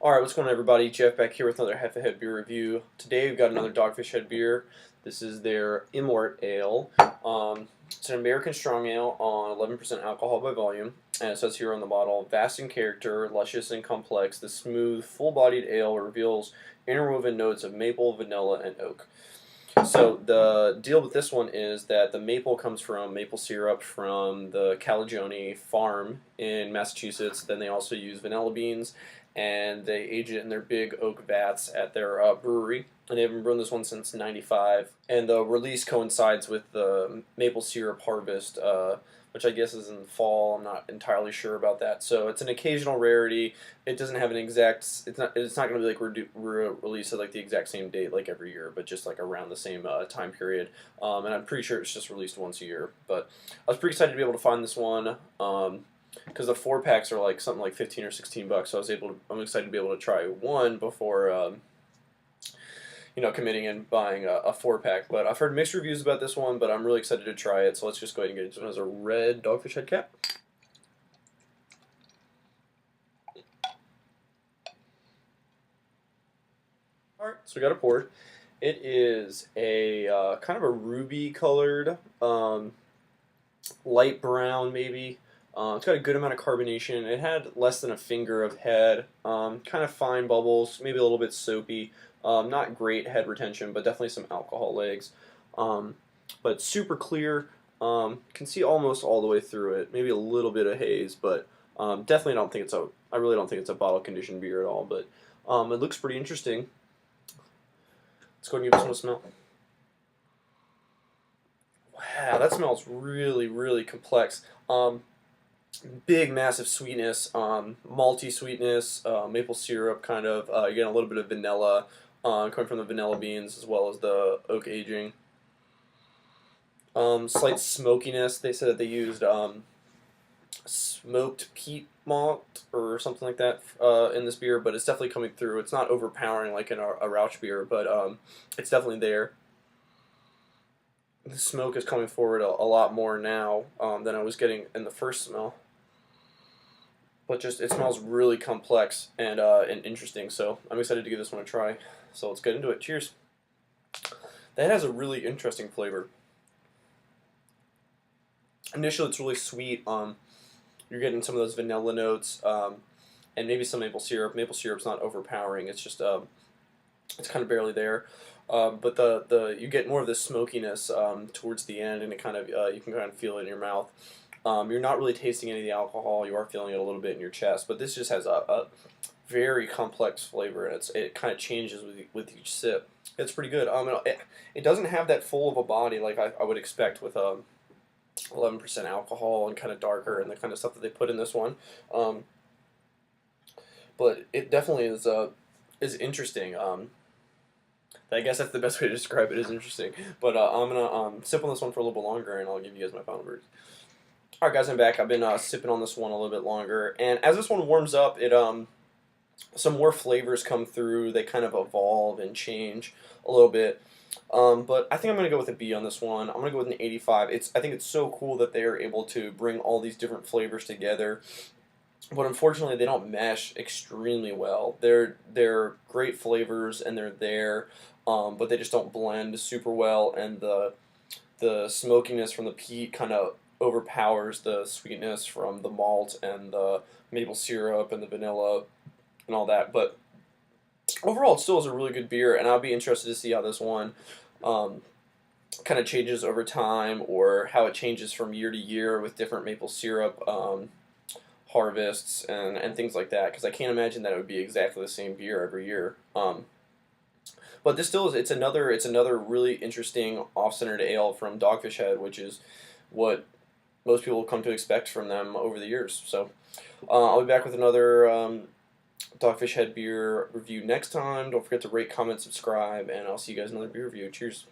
Alright, what's going on everybody? Jeff back here with another Head beer review. Today we've got another Dogfish Head beer. This is their Immort Ale. It's an American strong ale on 11% alcohol by volume. And it says here on the bottle, vast in character, luscious and complex, the smooth, full-bodied ale reveals interwoven notes of maple, vanilla, and oak. So the deal with this one is that the maple comes from maple syrup from the Calagione farm in Massachusetts. Then they also use vanilla beans, and they age it in their big oak vats at their brewery. And they haven't brewed this one since '95. And the release coincides with the maple syrup harvest, which I guess is in the fall. I'm not entirely sure about that. So it's an occasional rarity. It doesn't have an exact. It's not going to be like released at like the exact same date like every year, but just like around the same time period. And I'm pretty sure it's just released once a year. But I was pretty excited to be able to find this one. Because the 4-packs are like something like 15 or 16 bucks, so I'm excited to be able to try one before committing and buying a 4-pack. But I've heard mixed reviews about this one, but I'm really excited to try it. So let's just go ahead and get it. This one has a red Dogfish Head cap. All right, so we got it poured. It is a kind of a ruby colored, light brown maybe. It's got a good amount of carbonation. It had less than a finger of head, kind of fine bubbles, maybe a little bit soapy. Not great head retention, but definitely some alcohol legs. But super clear. Can see almost all the way through it. Maybe a little bit of haze, but definitely don't think I really don't think it's a bottle conditioned beer at all. But it looks pretty interesting. Let's go and give this one a smell. Wow, that smells really, really complex. Big, massive sweetness, malty sweetness, maple syrup kind of. You get a little bit of vanilla coming from the vanilla beans as well as the oak aging. Slight smokiness. They said that they used smoked peat malt or something like that in this beer, but it's definitely coming through. It's not overpowering like in a Rauch beer, but it's definitely there. The smoke is coming forward a lot more now than I was getting in the first smell. But just it smells really complex and interesting, so I'm excited to give this one a try. So let's get into it. Cheers. That has a really interesting flavor. Initially, it's really sweet. You're getting some of those vanilla notes and maybe some maple syrup. Maple syrup's not overpowering. It's just it's kind of barely there. But you get more of the smokiness towards the end, and it kind of you can kind of feel it in your mouth. You're not really tasting any of the alcohol. You are feeling it a little bit in your chest, but this just has a very complex flavor, and it kind of changes with each sip. It's pretty good. It doesn't have that full of a body like I would expect with 11% alcohol and kind of darker and the kind of stuff that they put in this one. But it definitely is interesting. I guess that's the best way to describe it. Is interesting. But I'm gonna sip on this one for a little bit longer, and I'll give you guys my final verdict. Alright guys, I'm back. I've been sipping on this one a little bit longer, and as this one warms up, some more flavors come through. They kind of evolve and change a little bit. But I think I'm going to go with a B on this one. I'm going to go with an 85. I think it's so cool that they are able to bring all these different flavors together. But unfortunately, they don't mesh extremely well. They're great flavors, and they're there, but they just don't blend super well, and the smokiness from the peat kind of overpowers the sweetness from the malt and the maple syrup and the vanilla and all that. But overall, it still is a really good beer, and I'll be interested to see how this one kind of changes over time, or how it changes from year to year with different maple syrup harvests and things like that, because I can't imagine that it would be exactly the same beer every year. But this still is, it's another really interesting off-centered ale from Dogfish Head, which is what most people come to expect from them over the years. So I'll be back with another Dogfish Head beer review next time. Don't forget to rate, comment, subscribe, and I'll see you guys in another beer review. Cheers.